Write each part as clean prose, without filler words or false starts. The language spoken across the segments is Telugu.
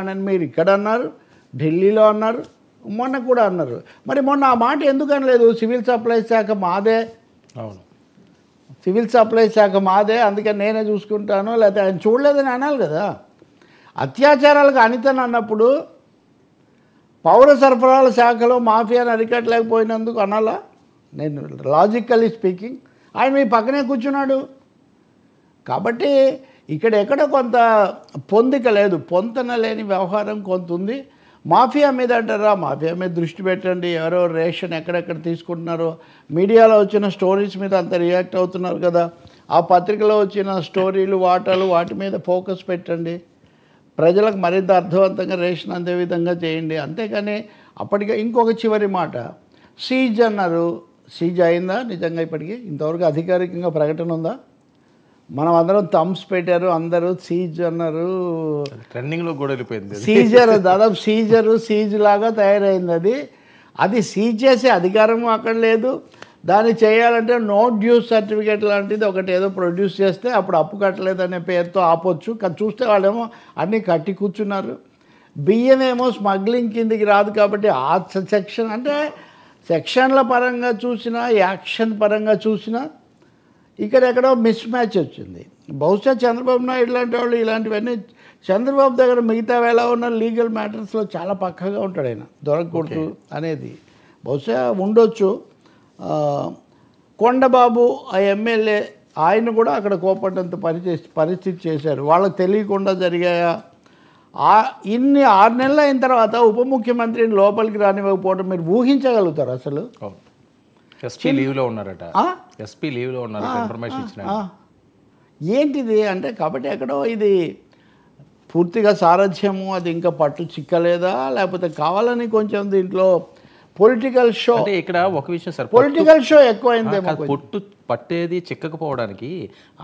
అని మీరు ఇక్కడ అన్నారు, ఢిల్లీలో అన్నారు, మొన్న కూడా అన్నారు. మరి మొన్న ఆ మాట ఎందుకు అనలేదు? సివిల్ సప్లైస్ శాఖ మాదే, అవును, సివిల్ సప్లైస్ శాఖ మాదే, అందుకని నేనే చూసుకుంటాను, లేకపోతే ఆయన చూడలేదని అనాలి కదా. అత్యాచారాలకు అనితని అన్నప్పుడు పౌర సరఫరాల శాఖలో మాఫియాను అరికట్టలేకపోయినందుకు అనాలా? నేను లాజికల్లీ స్పీకింగ్ ఆయన మీ పక్కనే కూర్చున్నాడు. కాబట్టి ఇక్కడ ఎక్కడ కొంత పొందిక లేదు, పొంతన లేని వ్యవహారం కొంత ఉంది. మాఫియా మీద అంటారా, మాఫియా మీద దృష్టి పెట్టండి. ఎవరో రేషన్ ఎక్కడెక్కడ తీసుకుంటున్నారో మీడియాలో వచ్చిన స్టోరీస్ మీద అంత రియాక్ట్ అవుతున్నారు కదా, ఆ పత్రికలో వచ్చిన స్టోరీలు వాటి మీద ఫోకస్ పెట్టండి. ప్రజలకు మరింత అర్థవంతంగా రేషన్ అందే విధంగా చేయండి. అంతేకాని అప్పటికే ఇంకొక చివరి మాట, సీజ్ అన్నారు. సీజ్ అయిందా నిజంగా? ఇప్పటికీ ఇంతవరకు అధికారికంగా ప్రకటన ఉందా? మనం అందరం థమ్స్ పెట్టారు, అందరూ సీజ్ అన్నారు, ట్రెండింగ్లో కూడా వెళ్ళిపోయింది. సీజర్ దాదాపు సీజ్ లాగా తయారైంది. అది సీజ్ చేసే అధికారం అక్కడ లేదు. దాన్ని చేయాలంటే నో డ్యూస్ సర్టిఫికేట్ లాంటిది ఒకటి ఏదో ప్రొడ్యూస్ చేస్తే అప్పుడు అప్పు కట్టలేదనే పేరుతో ఆపొచ్చు. కానీ చూస్తే వాళ్ళేమో అన్నీ కట్టి కూర్చున్నారు. బియ్యం ఏమో స్మగ్లింగ్ కిందికి రాదు కాబట్టి ఆ సెక్షన్, అంటే సెక్షన్ల పరంగా చూసినా యాక్షన్ పరంగా చూసినా ఇక్కడెక్కడో మిస్ మ్యాచ్ వచ్చింది. బహుశా చంద్రబాబు నాయుడు లాంటి వాళ్ళు ఇలాంటివన్నీ, చంద్రబాబు దగ్గర మిగతా వేళ ఉన్న లీగల్ మ్యాటర్స్లో చాలా పక్కగా ఉంటాడు ఆయన, దొరకకూడదు అనేది బహుశా ఉండొచ్చు. కొండబాబు ఆ ఎమ్మెల్యే ఆయన కూడా అక్కడ కోపడ్డంత పరిస్థితి చేశారు. వాళ్ళకి తెలియకుండా జరిగాయా? ఇన్ని 6 నెలలు అయిన తర్వాత ఉప ముఖ్యమంత్రిని లోపలికి రానివ్వకపోవడం మీరు ఊహించగలుగుతారు అసలు? ఎస్పీ లీవ్లో ఉన్నారట, ఎస్పీ లీవ్లో ఉన్నారు, ఇన్ఫర్మేషన్ ఇచ్చిన. ఏంటిది అంటే, కాబట్టి ఎక్కడో ఇది పూర్తిగా సారథ్యము అది ఇంకా పట్టు చిక్కలేదా, లేకపోతే కావాలని కొంచెం దీంట్లో పొలిటికల్ షో? అంటే ఇక్కడ ఒక విషయం సార్, పొలిటికల్ షో ఎక్కువైందేమో. పొట్టు పట్టేది చిక్కకపోవడానికి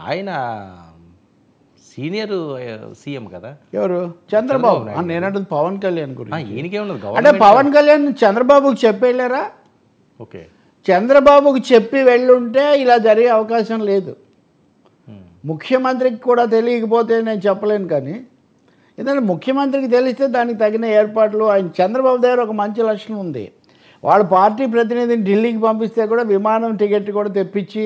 ఆయన సీనియర్ సీఎం కదా. ఎవరు? చంద్రబాబు. నేనంటుంది పవన్ కళ్యాణ్ గురించి. ఈయనకేమున్నది అంటే పవన్ కళ్యాణ్ చంద్రబాబుకి చెప్పి వెళ్ళారా? ఓకే, చంద్రబాబుకి చెప్పి వెళ్ళుంటే ఇలా జరిగే అవకాశం లేదు. ముఖ్యమంత్రికి కూడా తెలియకపోతే నేను చెప్పలేను, కానీ ఎందుకంటే ముఖ్యమంత్రికి తెలిస్తే దానికి తగిన ఏర్పాట్లు. ఆయన చంద్రబాబు దగ్గర ఒక మంచి లక్షణం ఉంది, వాళ్ళ పార్టీ ప్రతినిధిని ఢిల్లీకి పంపిస్తే కూడా విమానం టికెట్ కూడా తెప్పించి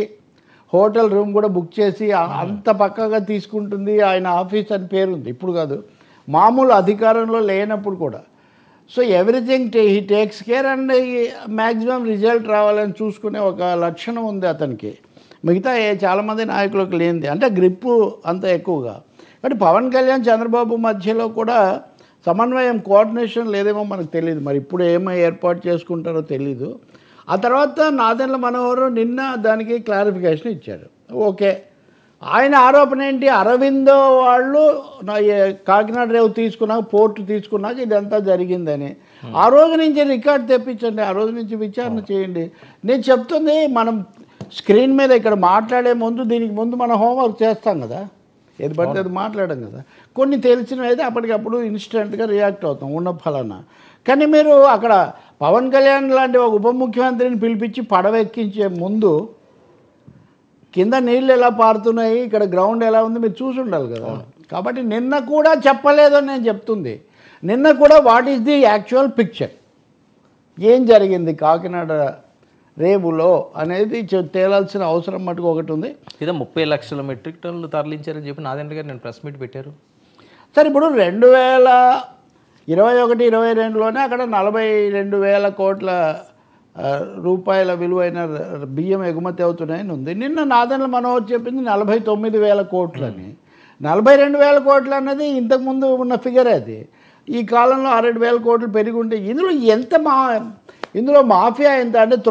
హోటల్ రూమ్ కూడా బుక్ చేసి అంత పక్కగా తీసుకుంటుంది. ఆయన ఆఫీస్ అని పేరుంది, ఇప్పుడు కాదు, మామూలు అధికారంలో లేనప్పుడు కూడా. So everything he takes care and maximum result రావాలని చూసుకునే ఒక లక్షణం ఉంది అతనికి. మిగతా చాలామంది నాయకులకు లేనిది, అంటే గ్రిప్పు అంత ఎక్కువగా. కాబట్టి పవన్ కళ్యాణ్ చంద్రబాబు మధ్యలో కూడా సమన్వయం, కోఆర్డినేషన్ లేదేమో మనకు తెలియదు. మరి ఇప్పుడు ఏమో ఏర్పాటు చేసుకుంటారో తెలీదు. ఆ తర్వాత నాదెండ్ల మనోహర్ నిన్న దానికి క్లారిఫికేషన్ ఇచ్చాడు. ఓకే, ఆయన ఆరోపణ ఏంటి? అరవిందో వాళ్ళు కాకినాడ రేవు తీసుకున్నాక, పోర్టు తీసుకున్నాక ఇదంతా జరిగిందని. ఆ రోజు నుంచి రికార్డ్ తెప్పించండి, ఆ రోజు నుంచి విచారణ చేయండి. నేను చెప్తుంది, మనం స్క్రీన్ మీద ఇక్కడ మాట్లాడే ముందు, దీనికి ముందు మనం హోంవర్క్ చేస్తాం కదా, ఏది పడితే అది మాట్లాడడం కదా. కొన్ని తెలిసినవి అయితే అప్పటికప్పుడు ఇన్స్టెంట్గా రియాక్ట్ అవుతాం ఉన్న ఫలానా. కానీ మీరు అక్కడ పవన్ కళ్యాణ్ లాంటి ఒక ఉప ముఖ్యమంత్రిని పిలిపించి పడవెక్కించే ముందు కింద నీళ్ళు ఎలా పారుతున్నాయి, ఇక్కడ గ్రౌండ్ ఎలా ఉంది మీరు చూసి ఉండాలి కదా. కాబట్టి నిన్న కూడా చెప్పలేదని నేను చెప్తుంది. నిన్న కూడా what is the actual picture, ఏం జరిగింది కాకినాడ రేవులో అనేది తేలాల్సిన అవసరం మటుకు ఒకటి ఉంది. ఇదే 30 లక్షల మెట్రిక్ టన్నులు తరలించారని చెప్పి నాదెండ్ల గారు నేను ప్రెస్ మీట్ పెట్టారు. సరే, ఇప్పుడు 2021-22లోనే అక్కడ 42,000 కోట్ల రూపాయల విలువైన బియ్యం ఎగుమతి అవుతున్నాయని ఉంది. నిన్న నాదెండ్ల మనోహర్ చెప్పింది 49,000 కోట్లని. 42,000 కోట్లు అన్నది ఇంతకుముందు ఉన్న ఫిగర్. అది ఈ కాలంలో 6,000 కోట్లు పెరిగి ఉంటే ఇందులో ఎంత ఇందులో మాఫియా ఎంత అంటే